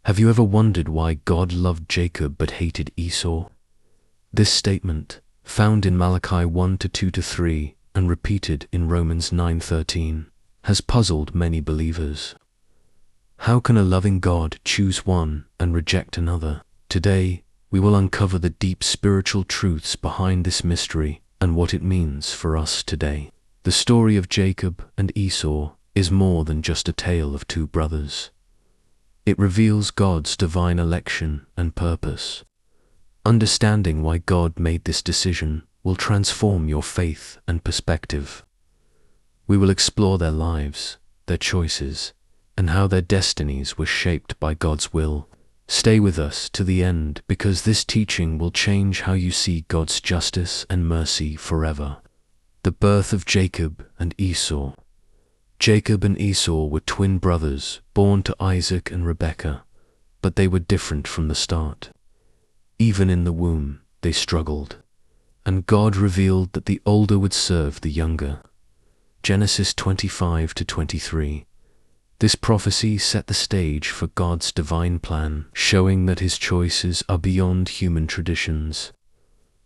Have you ever wondered why God loved Jacob but hated Esau? This statement, found in Malachi 1:2-3 and repeated in Romans 9:13, has puzzled many believers. How can a loving God choose one and reject another? Today, we will uncover the deep spiritual truths behind this mystery and what it means for us today. The story of Jacob and Esau is more than just a tale of two brothers. It reveals God's divine election and purpose. Understanding why God made this decision will transform your faith and perspective. We will explore their lives, their choices, and how their destinies were shaped by God's will. Stay with us to the end because this teaching will change how you see God's justice and mercy forever. The birth of Jacob and Esau. Jacob and Esau were twin brothers born to Isaac and Rebekah, but they were different from the start. Even in the womb, they struggled, and God revealed that the older would serve the younger. Genesis 25-23. This prophecy set the stage for God's divine plan, showing that his choices are beyond human traditions.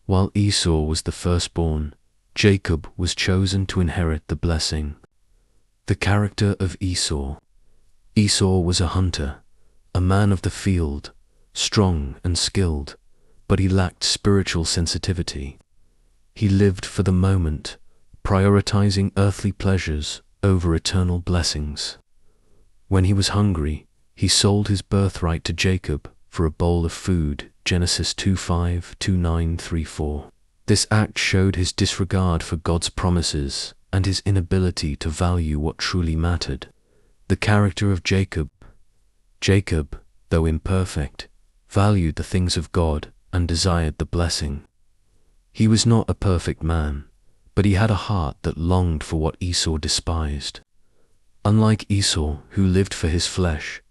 While Esau was the firstborn, Jacob was chosen to inherit the blessing. The character of Esau. Esau was a hunter, a man of the field, strong and skilled, but he lacked spiritual sensitivity. He lived for the moment, prioritizing earthly pleasures over eternal blessings. When he was hungry, he sold his birthright to Jacob for a bowl of food, Genesis 2:5-9-3-4. This act showed his disregard for God's promises and his inability to value what truly mattered. The character of Jacob. Jacob, though imperfect, valued the things of God and desired the blessing. He was not a perfect man, but he had a heart that longed for what Esau despised. Unlike Esau, who lived for his flesh,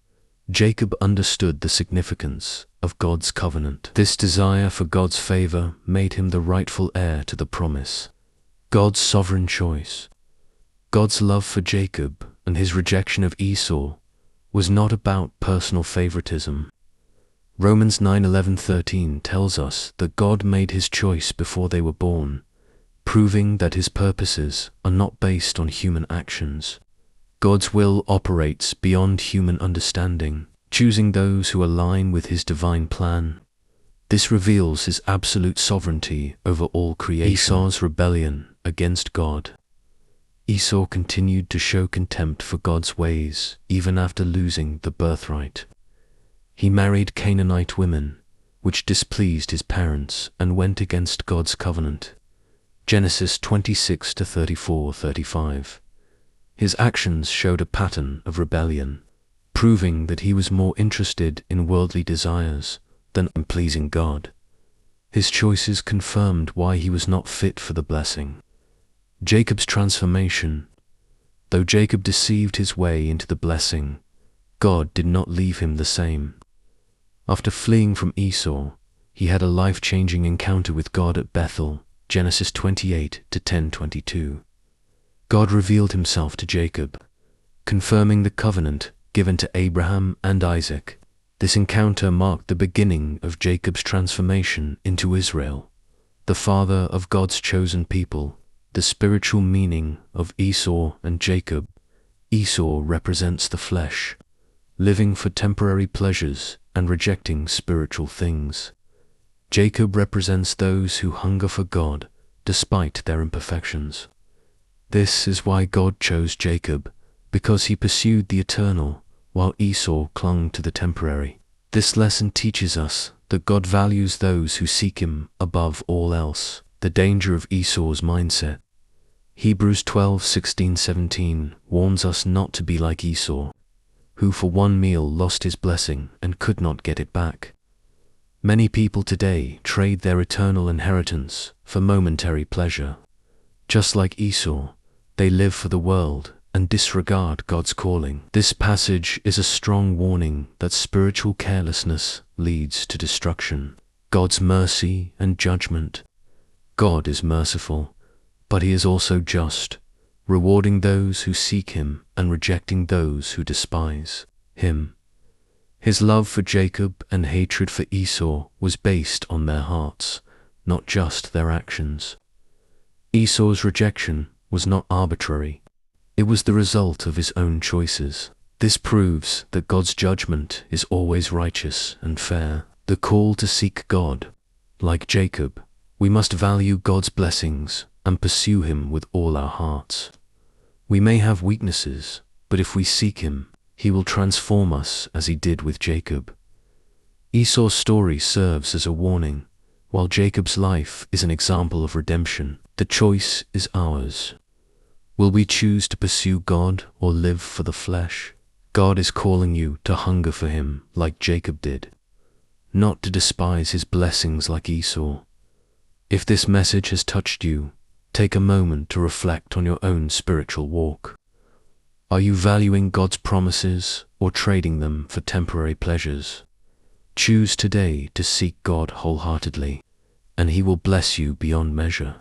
Jacob understood the significance of God's covenant. This desire for God's favor made him the rightful heir to the promise. God's sovereign choice. God's love for Jacob and his rejection of Esau was not about personal favoritism. Romans 9:11-13 tells us that God made his choice before they were born, proving that his purposes are not based on human actions. God's will operates beyond human understanding, choosing those who align with his divine plan. This reveals his absolute sovereignty over all creation. Esau's rebellion against God. Esau continued to show contempt for God's ways even after losing the birthright. He married Canaanite women, which displeased his parents and went against God's covenant. Genesis 26-34-35. His actions showed a pattern of rebellion, proving that he was more interested in worldly desires than in pleasing God. His choices confirmed why he was not fit for the blessing. Jacob's transformation. Though Jacob deceived his way into the blessing, God did not leave him the same. After fleeing from Esau, he had a life-changing encounter with God at Bethel, Genesis 28-10-22. God revealed himself to Jacob, confirming the covenant given to Abraham and Isaac. This encounter marked the beginning of Jacob's transformation into Israel, the father of God's chosen people. The spiritual meaning of Esau and Jacob. Esau represents the flesh, living for temporary pleasures and rejecting spiritual things. Jacob represents those who hunger for God despite their imperfections. This is why God chose Jacob, because he pursued the eternal while Esau clung to the temporary. This lesson teaches us that God values those who seek him above all else. The danger of Esau's mindset. Hebrews 12:16-17 warns us not to be like Esau, who for one meal lost his blessing and could not get it back. Many people today trade their eternal inheritance for momentary pleasure. Just like Esau, they live for the world and disregard God's calling. This passage is a strong warning that spiritual carelessness leads to destruction. God's mercy and judgment. God is merciful, but he is also just, rewarding those who seek him and rejecting those who despise him. His love for Jacob and hatred for Esau was based on their hearts, not just their actions. Esau's rejection was not arbitrary. It was the result of his own choices. This proves that God's judgment is always righteous and fair. The call to seek God. Like Jacob, we must value God's blessings and pursue Him with all our hearts. We may have weaknesses, but if we seek Him, He will transform us as He did with Jacob. Esau's story serves as a warning, while Jacob's life is an example of redemption. The choice is ours. Will we choose to pursue God or live for the flesh? God is calling you to hunger for Him like Jacob did, not to despise His blessings like Esau. If this message has touched you, take a moment to reflect on your own spiritual walk. Are you valuing God's promises or trading them for temporary pleasures? Choose today to seek God wholeheartedly, and He will bless you beyond measure.